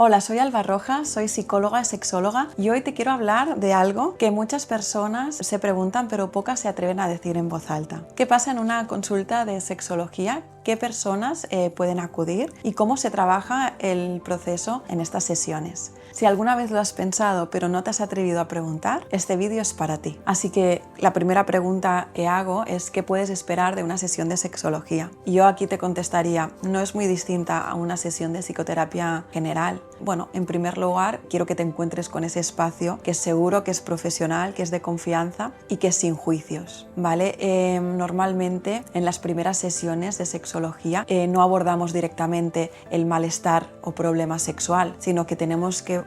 Hola, soy Alba Rojas, soy psicóloga y sexóloga y hoy te quiero hablar de algo que muchas personas se preguntan pero pocas se atreven a decir en voz alta. ¿Qué pasa en una consulta de sexología? ¿Qué personas pueden acudir y cómo se trabaja el proceso en estas sesiones? Si alguna vez lo has pensado pero no te has atrevido a preguntar, este vídeo es para ti. Así que la primera pregunta que hago es ¿qué puedes esperar de una sesión de sexología? Y yo aquí te contestaría, no es muy distinta a una sesión de psicoterapia general. Bueno, en primer lugar, quiero que te encuentres con ese espacio que es seguro, que es profesional, que es de confianza y que es sin juicios, ¿vale? Normalmente en las primeras sesiones de sexología no abordamos directamente el malestar o problema sexual, sino que tenemos que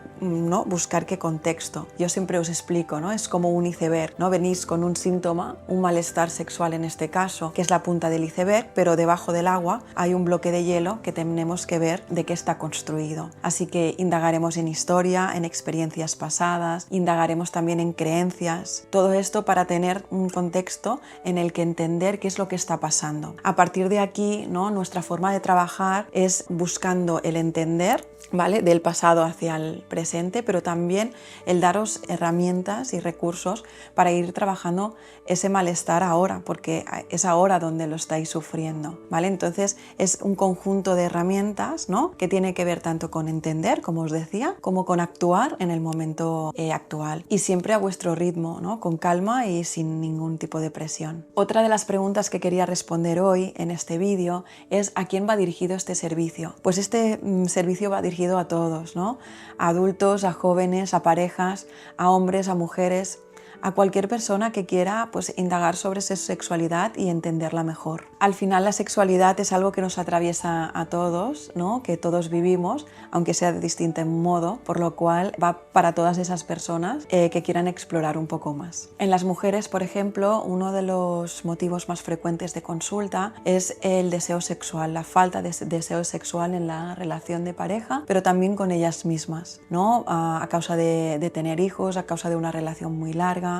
buscar qué contexto. Yo siempre os explico, ¿no? Es como un iceberg, ¿no? Venís con un síntoma, un malestar sexual en este caso, que es la punta del iceberg, pero debajo del agua hay un bloque de hielo que tenemos que ver de qué está construido. Así que indagaremos en historia, en experiencias pasadas, indagaremos también en creencias, todo esto para tener un contexto en el que entender qué es lo que está pasando. A partir de aquí, ¿no? Nuestra forma de trabajar es buscando el entender, ¿vale? Del pasado hacia el presente, pero también el daros herramientas y recursos para ir trabajando ese malestar ahora, porque es ahora donde lo estáis sufriendo, ¿vale? Entonces es un conjunto de herramientas, ¿no? Que tiene que ver tanto con entender, como os decía, como con actuar en el momento actual y siempre a vuestro ritmo, ¿no? Con calma y sin ningún tipo de presión. Otra de las preguntas que quería responder hoy en este vídeo es ¿a quién va dirigido este servicio? Pues este servicio va dirigido a todos, ¿no? A adultos, a jóvenes, a parejas, a hombres, a mujeres, a cualquier persona que quiera indagar sobre su sexualidad y entenderla mejor. Al final la sexualidad es algo que nos atraviesa a todos, ¿no? Que todos vivimos, aunque sea de distinto modo, por lo cual va para todas esas personas que quieran explorar un poco más. En las mujeres, por ejemplo, uno de los motivos más frecuentes de consulta es el deseo sexual, la falta de deseo sexual en la relación de pareja, pero también con ellas mismas, ¿no? A causa de tener hijos, a causa de una relación muy larga,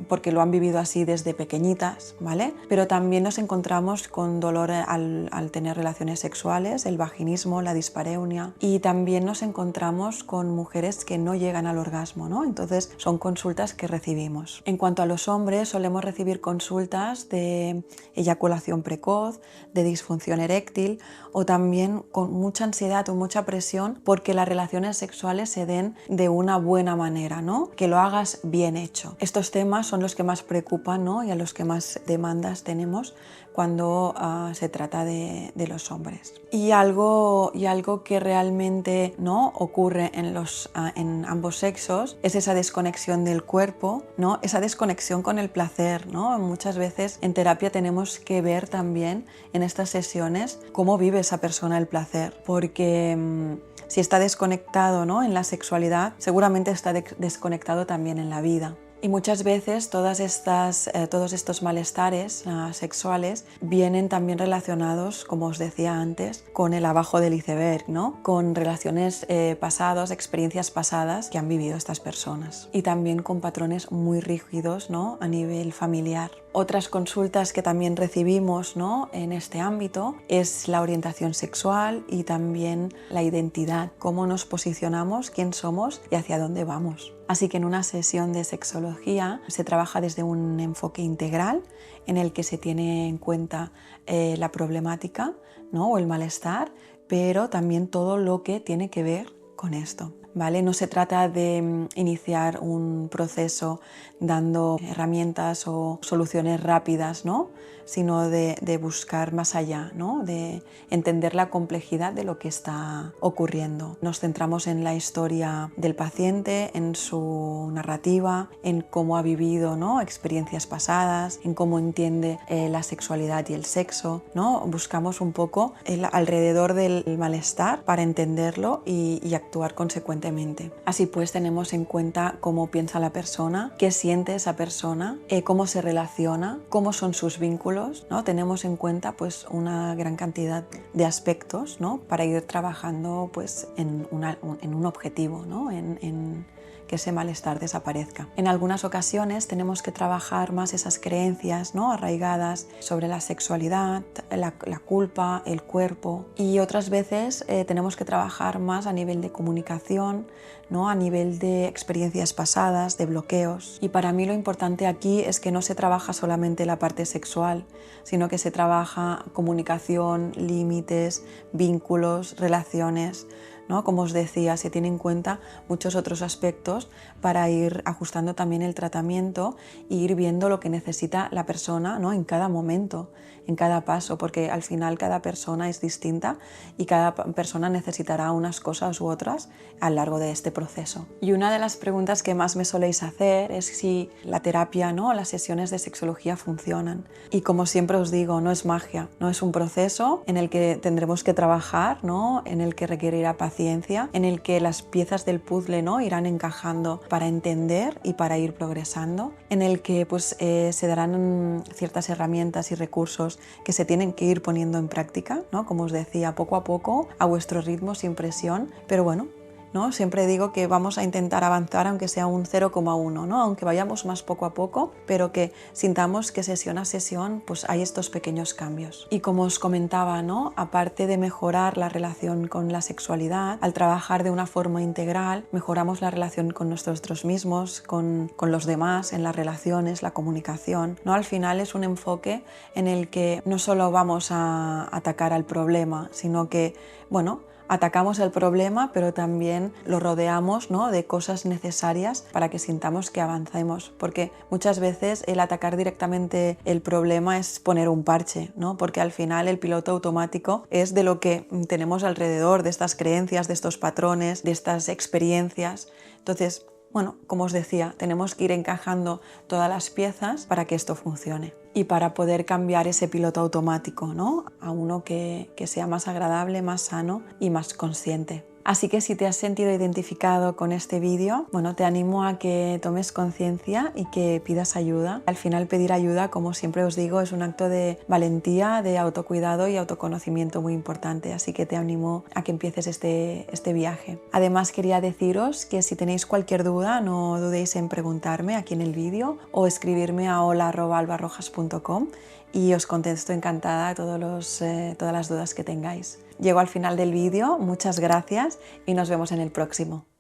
porque lo han vivido así desde pequeñitas, ¿vale? Pero también nos encontramos con dolor al tener relaciones sexuales, el vaginismo, la dispareunia, y también nos encontramos con mujeres que no llegan al orgasmo, ¿no? Entonces son consultas que recibimos. En cuanto a los hombres, solemos recibir consultas de eyaculación precoz, de disfunción eréctil o también con mucha ansiedad o mucha presión porque las relaciones sexuales se den de una buena manera, ¿no? Que lo hagas bien hecho. Estos temas son los que más preocupan, ¿no? Y a los que más demandas tenemos cuando se trata de los hombres. Y algo que realmente no ocurre en ambos sexos es esa desconexión del cuerpo, ¿no? Esa desconexión con el placer, ¿no? Muchas veces en terapia tenemos que ver también en estas sesiones cómo vive esa persona el placer, porque si está desconectado, ¿no? En la sexualidad, seguramente está desconectado también en la vida. Y muchas veces todos estos malestares sexuales vienen también relacionados, como os decía antes, con el abajo del iceberg, ¿no? Con relaciones pasadas, experiencias pasadas que han vivido estas personas. Y también con patrones muy rígidos, ¿no? A nivel familiar. Otras consultas que también recibimos, ¿no? En este ámbito es la orientación sexual y también la identidad, cómo nos posicionamos, quién somos y hacia dónde vamos. Así que en una sesión de sexología se trabaja desde un enfoque integral en el que se tiene en cuenta la problemática, ¿no? O el malestar, pero también todo lo que tiene que ver con esto, ¿vale? No se trata de iniciar un proceso dando herramientas o soluciones rápidas, ¿no? Sino de buscar más allá, ¿no? De entender la complejidad de lo que está ocurriendo. Nos centramos en la historia del paciente, en su narrativa, en cómo ha vivido, ¿no? Experiencias pasadas, en cómo entiende la sexualidad y el sexo, ¿no? Buscamos un poco alrededor del malestar para entenderlo y actuar consecuentemente conscientemente. Así pues, tenemos en cuenta cómo piensa la persona, qué siente esa persona, cómo se relaciona, cómo son sus vínculos, ¿no? Tenemos en cuenta pues una gran cantidad de aspectos, ¿no? Para ir trabajando pues en un objetivo, ¿no? en que ese malestar desaparezca. En algunas ocasiones tenemos que trabajar más esas creencias, ¿no? arraigadas sobre la sexualidad, la culpa, el cuerpo, y otras veces tenemos que trabajar más a nivel de comunicación, ¿no? a nivel de experiencias pasadas, de bloqueos. Y para mí lo importante aquí es que no se trabaja solamente la parte sexual, sino que se trabaja comunicación, límites, vínculos, relaciones, ¿no? Como os decía, se tiene en cuenta muchos otros aspectos para ir ajustando también el tratamiento e ir viendo lo que necesita la persona, ¿no? en cada momento, en cada paso, porque al final cada persona es distinta y cada persona necesitará unas cosas u otras a lo largo de este proceso. Y una de las preguntas que más me soléis hacer es si la terapia, ¿no? las sesiones de sexología funcionan. Y como siempre os digo, no es magia, no es un proceso en el que tendremos que trabajar, ¿no? en el que requerirá paciencia, en el que las piezas del puzzle, ¿no? irán encajando para entender y para ir progresando, en el que pues, se darán ciertas herramientas y recursos que se tienen que ir poniendo en práctica, ¿no? como os decía, poco a poco, a vuestro ritmo, sin presión, pero bueno, ¿no? Siempre digo que vamos a intentar avanzar aunque sea un 0,1, ¿no? aunque vayamos más poco a poco, pero que sintamos que sesión a sesión pues hay estos pequeños cambios. Y como os comentaba, ¿no? aparte de mejorar la relación con la sexualidad, al trabajar de una forma integral, mejoramos la relación con nosotros mismos, con los demás, en las relaciones, la comunicación, ¿no? Al final es un enfoque en el que no solo vamos a atacar al problema, sino que, bueno, atacamos el problema, pero también lo rodeamos, ¿no? de cosas necesarias para que sintamos que avancemos, porque muchas veces el atacar directamente el problema es poner un parche, ¿no? porque al final el piloto automático es de lo que tenemos alrededor, de estas creencias, de estos patrones, de estas experiencias. Entonces, bueno, como os decía, tenemos que ir encajando todas las piezas para que esto funcione y para poder cambiar ese piloto automático, ¿no? a uno que sea más agradable, más sano y más consciente. Así que si te has sentido identificado con este vídeo, bueno, te animo a que tomes conciencia y que pidas ayuda. Al final pedir ayuda, como siempre os digo, es un acto de valentía, de autocuidado y autoconocimiento muy importante. Así que te animo a que empieces este viaje. Además quería deciros que si tenéis cualquier duda, no dudéis en preguntarme aquí en el vídeo o escribirme a hola@albarrojas.com y os contesto encantada todas las dudas que tengáis. Llego al final del vídeo, muchas gracias y nos vemos en el próximo.